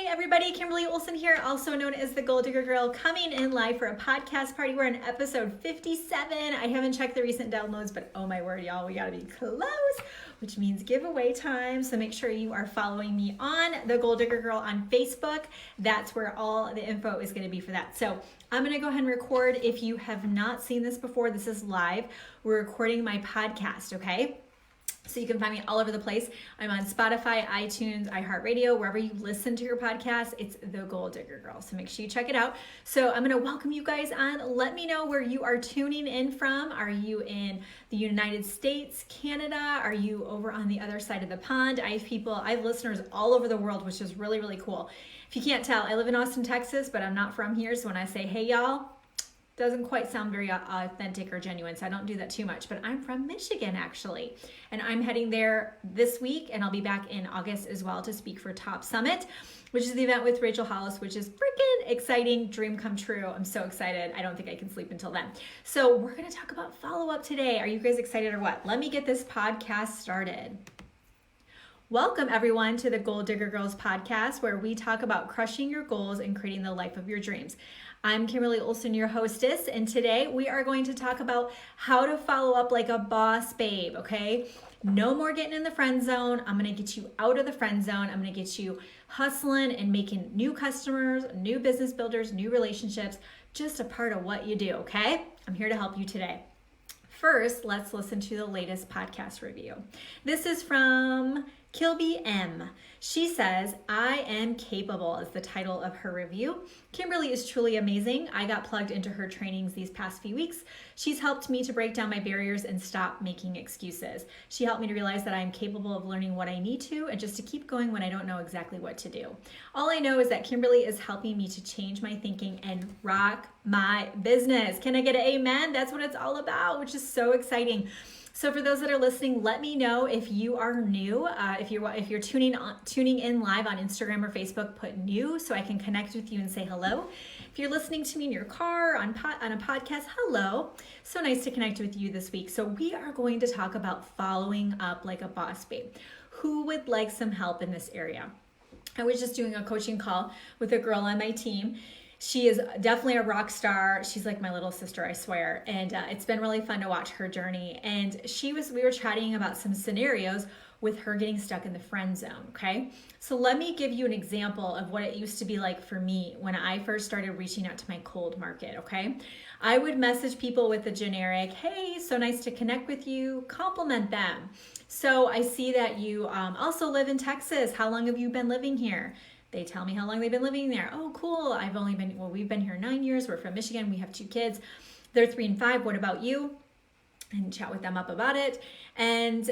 everybody, Kimberly Olson here, also known as the Gold Digger Girl, coming in live for a podcast party. We're on episode 57. I haven't checked the recent downloads, but oh my word, y'all, we gotta be close, which means giveaway time. So make sure you are following me on the Gold Digger Girl on Facebook. That's where all the info is gonna be for that. So I'm gonna go ahead and record. If you have not seen this before, this is live. We're recording my podcast, okay? So you can find me all over the place. I'm on Spotify, iTunes, iHeartRadio, wherever you listen to your podcast. It's the Gold Digger Girl. So make sure you check it out. So I'm going to welcome you guys on. Let me know where you are tuning in from. Are you in the United States, Canada? Are you over on the other side of the pond? I have listeners all over the world, which is really, really cool. If you can't tell, I live in Austin, Texas, but I'm not from here. So when I say, hey, y'all, doesn't quite sound very authentic or genuine, so I don't do that too much, but I'm from Michigan actually, and I'm heading there this week, and I'll be back in August as well to speak for Top Summit, which is the event with Rachel Hollis, which is freaking exciting, dream come true. I'm so excited. I don't think I can sleep until then. So we're gonna talk about follow-up today. Are you guys excited or what? Let me get this podcast started. Welcome everyone to the Gold Digger Girls podcast, where we talk about crushing your goals and creating the life of your dreams. I'm Kimberly Olson, your hostess, and today we are going to talk about how to follow up like a boss babe, okay? No more getting in the friend zone. I'm gonna get you out of the friend zone. I'm gonna get you hustling and making new customers, new business builders, new relationships, just a part of what you do, okay? I'm here to help you today. First, let's listen to the latest podcast review. This is from Kilby M. She says, I am capable is the title of her review. Kimberly is truly amazing. I got plugged into her trainings these past few weeks. She's helped me to break down my barriers and stop making excuses. She helped me to realize that I am capable of learning what I need to and just to keep going when I don't know exactly what to do. All I know is that Kimberly is helping me to change my thinking and rock my business. Can I get an amen? That's what it's all about, which is so exciting. So for those that are listening, let me know if you are new. If you're tuning in live on Instagram or Facebook, put new so I can connect with you and say hello. If you're listening to me in your car on a podcast, hello. So nice to connect with you this week. So we are going to talk about following up like a boss babe. Who would like some help in this area? I was just doing a coaching call with a girl on my team. She is definitely a rock star. She's like my little sister, I swear. And it's been really fun to watch her journey. And we were chatting about some scenarios with her getting stuck in the friend zone, okay? So let me give you an example of what it used to be like for me when I first started reaching out to my cold market, okay? I would message people with a generic, hey, so nice to connect with you, compliment them. So I see that you also live in Texas. How long have you been living here? They tell me how long they've been living there. Oh, cool. We've been here 9 years. We're from Michigan. We have 2 kids. They're 3 and 5. What about you? And chat with them up about it. And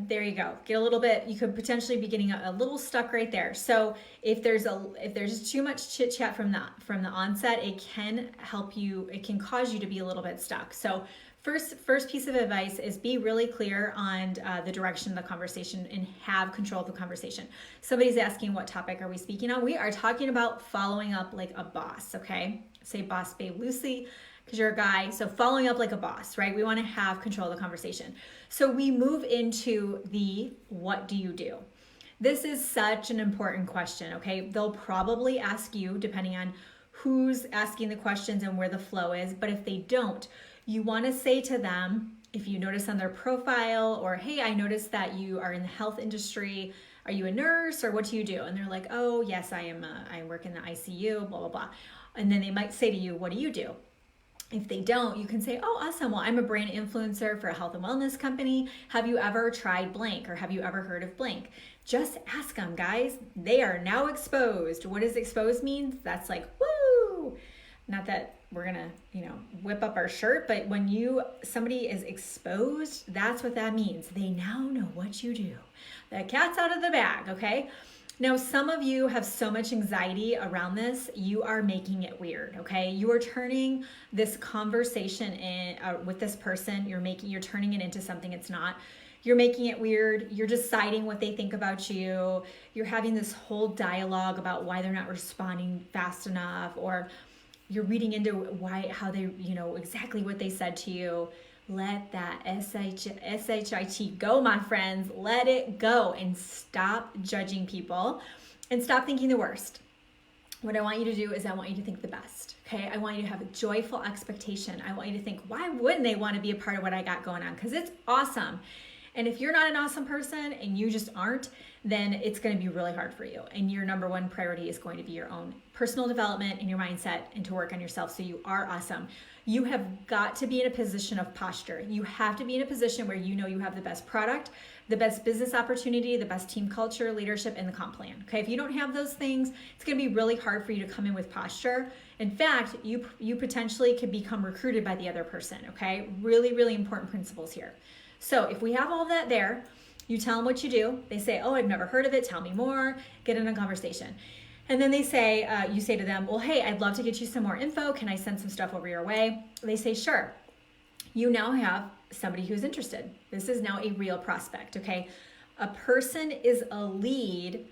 there you go. Get a little bit, you could potentially be getting a little stuck right there. So if there's too much chit chat from the onset, it can help you, it can cause you to be a little bit stuck. So First piece of advice is be really clear on the direction of the conversation and have control of the conversation. Somebody's asking what topic are we speaking on? We are talking about following up like a boss, okay? Say boss babe loosely because you're a guy. So following up like a boss, right? We want to have control of the conversation. So we move into the what do you do? This is such an important question, okay? They'll probably ask you depending on who's asking the questions and where the flow is. But if they don't, you want to say to them, if you notice on their profile, or hey, I noticed that you are in the health industry. Are you a nurse or what do you do? And they're like, oh yes, I am. I work in the ICU, blah, blah, blah. And then they might say to you, what do you do? If they don't, you can say, oh, awesome. Well, I'm a brand influencer for a health and wellness company. Have you ever tried blank or have you ever heard of blank? Just ask them, guys. They are now exposed. What does exposed mean? That's like, woo. Not that we're gonna, whip up our shirt, but when somebody is exposed, that's what that means. They now know what you do. The cat's out of the bag, okay? Now, some of you have so much anxiety around this, you are making it weird, okay? You are turning this conversation with this person, you're turning it into something it's not. You're making it weird. You're deciding what they think about you. You're having this whole dialogue about why they're not responding fast enough, or you're reading into how they, exactly what they said to you. Let that SHIT go, my friends. Let it go and stop judging people And stop thinking the worst. What I want you to do is I want you to think the best, okay? I want you to have a joyful expectation. I want you to think, why wouldn't they want to be a part of what I got going on? Because it's awesome. And if you're not an awesome person and you just aren't, then it's going to be really hard for you. And your number one priority is going to be your own personal development and your mindset and to work on yourself so you are awesome. You have got to be in a position of posture. You have to be in a position where you know you have the best product, the best business opportunity, the best team culture, leadership, and the comp plan. Okay, if you don't have those things, it's going to be really hard for you to come in with posture. In fact, you potentially could become recruited by the other person. Okay, really, really important principles here. So if we have all that there, you tell them what you do. They say, oh, I've never heard of it. Tell me more. Get in a conversation. And then they say, you say to them, well, hey, I'd love to get you some more info. Can I send some stuff over your way? They say, sure. You now have somebody who's interested. This is now a real prospect, okay? A person is a lead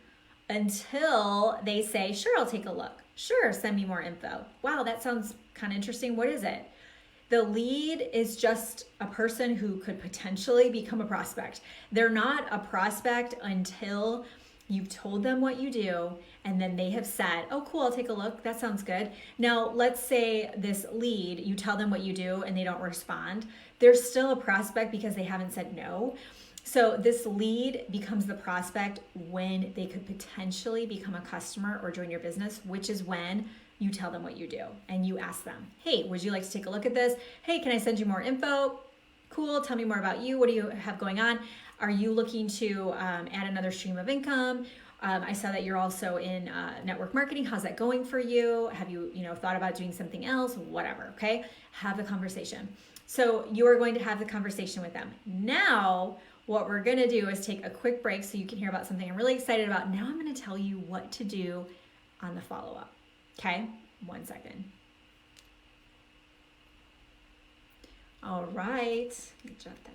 until they say, sure, I'll take a look. Sure, send me more info. Wow, that sounds kind of interesting. What is it? The lead is just a person who could potentially become a prospect. They're not a prospect until you've told them what you do, and then they have said, oh, cool, I'll take a look. That sounds good. Now, let's say this lead, you tell them what you do and they don't respond. They're still a prospect because they haven't said no. So this lead becomes the prospect when they could potentially become a customer or join your business, which is when you tell them what you do and you ask them, hey, would you like to take a look at this? Hey, can I send you more info? Cool, tell me more about you. What do you have going on? Are you looking to add another stream of income? I saw that you're also in network marketing. How's that going for you? Have you, thought about doing something else? Whatever, okay? Have the conversation. So you are going to have the conversation with them. Now, what we're gonna do is take a quick break so you can hear about something I'm really excited about. Now I'm gonna tell you what to do on the follow-up, okay? 1 second. All right, let me jot that.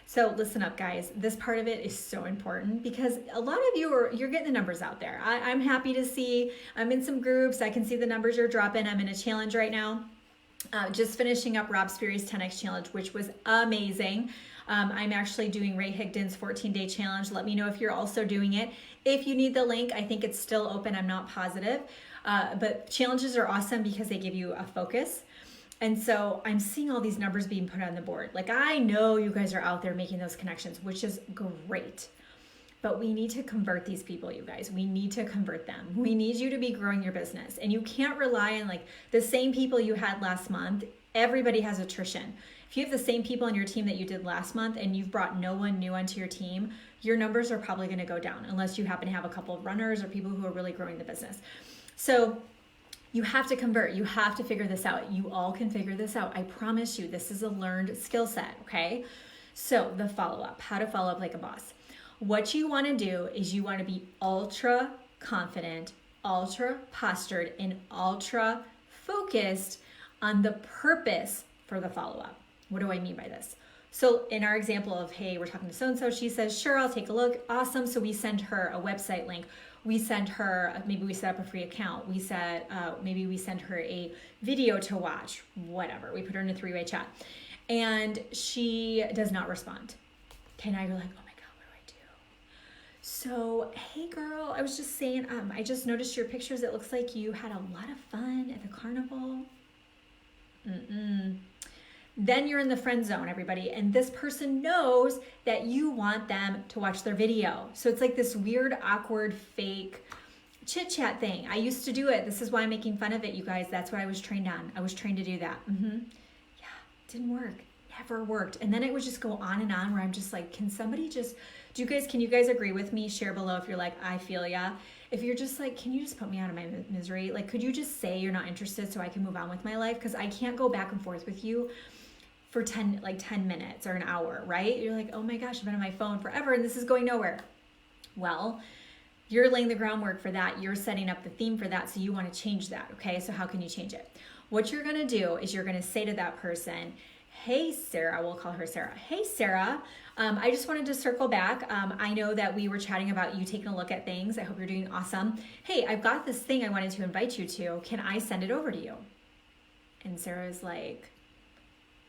So listen up, guys. This part of it is so important because a lot of you you're getting the numbers out there. I'm happy to see. I'm in some groups. I can see the numbers you're dropping. I'm in a challenge right now. Just finishing up Rob Sperry's 10X challenge, which was amazing. I'm actually doing Ray Higdon's 14-day challenge. Let me know if you're also doing it. If you need the link, I think it's still open. I'm not positive. But challenges are awesome because they give you a focus. And so I'm seeing all these numbers being put on the board. Like, I know you guys are out there making those connections, which is great. But we need to convert these people, you guys. We need to convert them. We need you to be growing your business. And you can't rely on like the same people you had last month. Everybody has attrition. If you have the same people on your team that you did last month and you've brought no one new onto your team, your numbers are probably going to go down unless you happen to have a couple of runners or people who are really growing the business. So you have to convert. You have to figure this out. You all can figure this out. I promise you, this is a learned skill set, okay? So the follow-up, how to follow up like a boss. What you want to do is you want to be ultra confident, ultra postured, and ultra focused on the purpose for the follow-up. What do I mean by this? So in our example of, hey, we're talking to so-and-so, she says, sure, I'll take a look. Awesome. So we send her a website link. We send her, maybe we set up a free account. We said, maybe we send her a video to watch, whatever. We put her in a three-way chat and she does not respond. Okay, now you're like, oh my God, what do I do? So, hey girl, I was just saying, I just noticed your pictures. It looks like you had a lot of fun at the carnival. Then you're in the friend zone, everybody. And this person knows that you want them to watch their video. So it's like this weird, awkward, fake chit chat thing. I used to do it. This is why I'm making fun of it, you guys. That's what I was trained on. I was trained to do that. Yeah, didn't work. Never worked. And then it would just go on and on where I'm just like, can you guys agree with me? Share below if you're like, I feel ya. If you're just like, can you just put me out of my misery? Like, could you just say you're not interested so I can move on with my life? Because I can't go back and forth with you for 10 minutes or an hour, right? You're like, oh my gosh, I've been on my phone forever and this is going nowhere. Well, you're laying the groundwork for that. You're setting up the theme for that. So you want to change that. Okay. So how can you change it? What you're going to do is you're going to say to that person, hey, Sarah, we'll call her Sarah. Hey, Sarah, I just wanted to circle back. I know that we were chatting about you taking a look at things. I hope you're doing awesome. Hey, I've got this thing I wanted to invite you to. Can I send it over to you? And Sarah's like,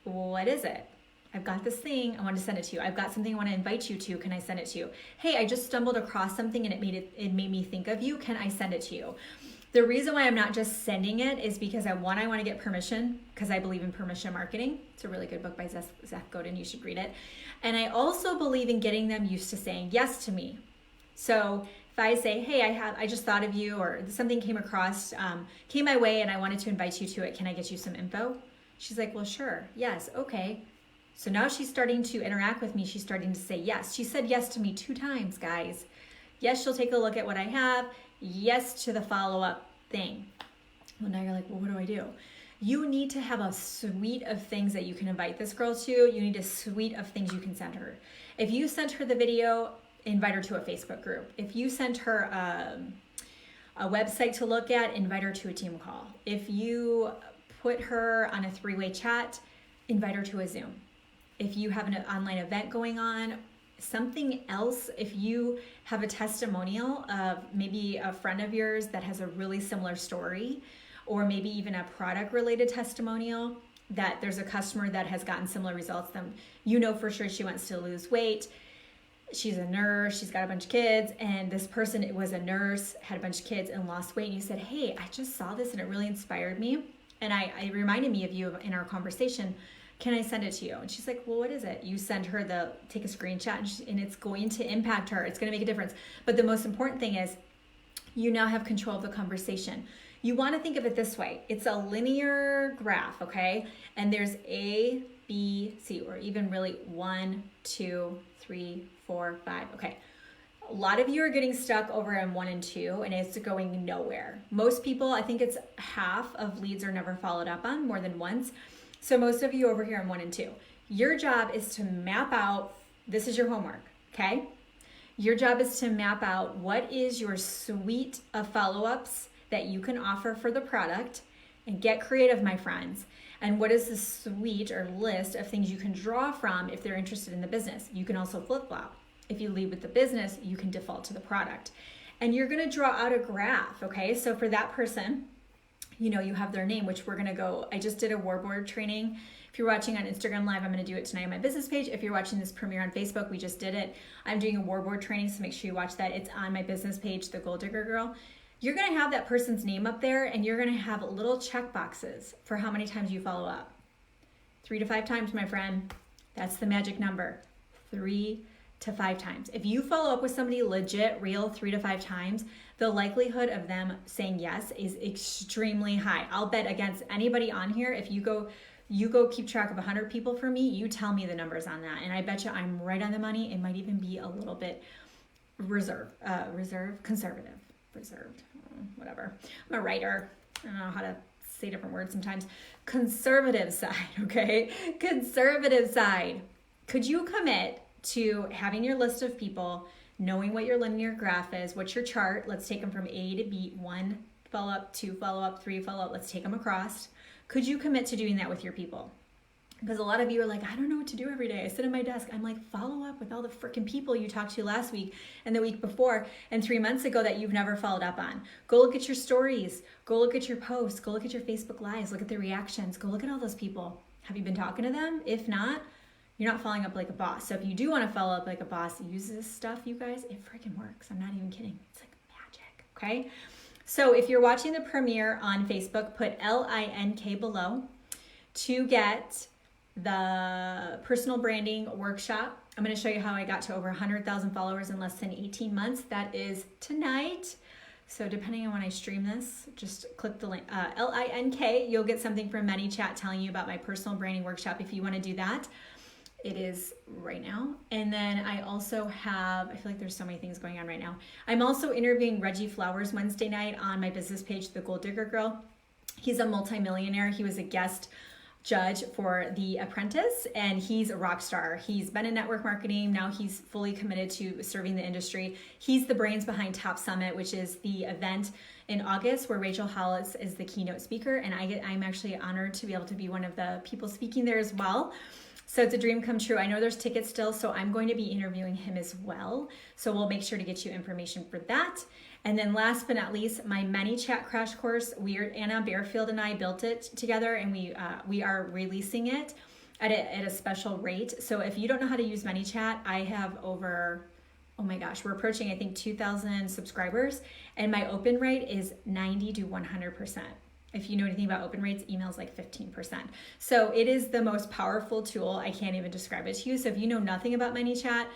what is it? I've got this thing, I want to send it to you. I've got something I want to invite you to, can I send it to you? Hey, I just stumbled across something and it made me think of you, can I send it to you? The reason why I'm not just sending it is because I want to get permission, because I believe in permission marketing. It's a really good book by Seth Godin, you should read it. And I also believe in getting them used to saying yes to me. So if I say, hey, I just thought of you, or something came my way and I wanted to invite you to it, can I get you some info? She's like, well, sure, yes, okay. So now she's starting to interact with me. She's starting to say yes. She said yes to me 2 times, guys. Yes, she'll take a look at what I have. Yes to the follow-up thing. Well, now you're like, well, what do I do? You need to have a suite of things that you can invite this girl to. You need a suite of things you can send her. If you sent her the video, invite her to a Facebook group. If you sent her a website to look at, invite her to a team call. If you put her on a 3-way chat, invite her to a Zoom. If you have an online event going on, something else, if you have a testimonial of maybe a friend of yours that has a really similar story, or maybe even a product related testimonial that there's a customer that has gotten similar results, then you know for sure she wants to lose weight. She's a nurse, she's got a bunch of kids, and this person was a nurse, had a bunch of kids and lost weight, and you said, hey, I just saw this and it really inspired me, and it reminded me of you in our conversation. Can I send it to you? And she's like, well, what is it? You send her take a screenshot, and it's going to impact her. It's going to make a difference. But the most important thing is you now have control of the conversation. You want to think of it this way. It's a linear graph, okay? And there's A, B, C, or even really 1, 2, 3, 4, 5. Okay. A lot of you are getting stuck over on 1 and 2, and it's going nowhere. Most people, I think it's half of leads are never followed up on more than once. So most of you over here on 1 and 2, your job is to map out, this is your homework, okay? Your job is to map out what is your suite of follow-ups that you can offer for the product, and get creative, my friends. And what is the suite or list of things you can draw from if they're interested in the business? You can also flip-flop. If you lead with the business, you can default to the product. And you're gonna draw out a graph, okay? So for that person, you know, you have their name, which we're gonna go, I just did a warboard training. If you're watching on Instagram Live, I'm gonna do it tonight on my business page. If you're watching this premiere on Facebook, we just did it. I'm doing a warboard training, so make sure you watch that. It's on my business page, The Goal Digger Girl. You're gonna have that person's name up there, and you're gonna have little check boxes for how many times you follow up. 3 to 5 times, my friend. That's the magic number, 3 to 5 times. If you follow up with somebody legit, real, 3 to 5 times, the likelihood of them saying yes is extremely high. I'll bet against anybody on here, if you go keep track of 100 people for me, you tell me the numbers on that. And I bet you I'm right on the money. It might even be a little bit conservative, reserved, whatever. I'm a writer. I don't know how to say different words sometimes. Conservative side, okay? Conservative side. Could you commit to having your list of people, knowing what your linear graph is, what's your chart? Let's take them from A to B, 1 follow-up, 2 follow-up, 3 follow-up. Let's take them across. Could you commit to doing that with your people? Because a lot of you are like, I don't know what to do every day. I sit at my desk. I'm like, follow up with all the freaking people you talked to last week and the week before and 3 months ago that you've never followed up on. Go look at your stories. Go look at your posts. Go look at your Facebook Lives. Look at the reactions. Go look at all those people. Have you been talking to them? If not, you're not following up like a boss. So if you do want to follow up like a boss, use this stuff, you guys. It freaking works. I'm not even kidding. It's like magic, okay? So if you're watching the premiere on Facebook, put LINK below to get the personal branding workshop. I'm going to show you how I got to over 100,000 followers in less than 18 months. That is tonight. So depending on when I stream this, just click the link, LINK. You'll get something from ManyChat telling you about my personal branding workshop if you want to do that. It is right now. And then I also have, I feel like there's so many things going on right now. I'm also interviewing Reggie Flowers Wednesday night on my business page, The Goal Digger Girl. He's a multimillionaire. He was a guest judge for The Apprentice, and he's a rock star. He's been in network marketing. Now he's fully committed to serving the industry. He's the brains behind Top Summit, which is the event in August where Rachel Hollis is the keynote speaker, and I'm actually honored to be able to be one of the people speaking there as well. So it's a dream come true. I know there's tickets still, so I'm going to be interviewing him as well. So we'll make sure to get you information for that. And then last but not least, my ManyChat crash course. Anna Bearfield and I built it together, and we are releasing it at a special rate. So if you don't know how to use ManyChat, I have over, oh my gosh, we're approaching, I think, 2,000 subscribers, and my open rate is 90 to 100%. If you know anything about open rates, email's like 15%. So it is the most powerful tool. I can't even describe it to you. So if you know nothing about ManyChat,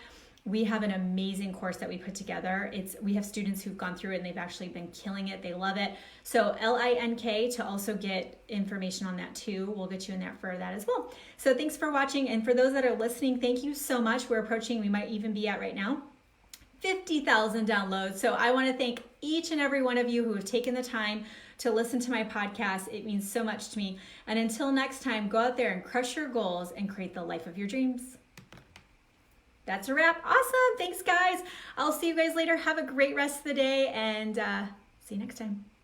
we have an amazing course that we put together. We have students who've gone through it and they've actually been killing it. They love it. So LINK to also get information on that too. We'll get you in there for that as well. So thanks for watching. And for those that are listening, thank you so much. We're approaching, we might even be at right now, 50,000 downloads. So I want to thank each and every one of you who have taken the time to listen to my podcast. It means so much to me. And until next time, go out there and crush your goals and create the life of your dreams. That's a wrap. Awesome. Thanks, guys. I'll see you guys later. Have a great rest of the day, and see you next time.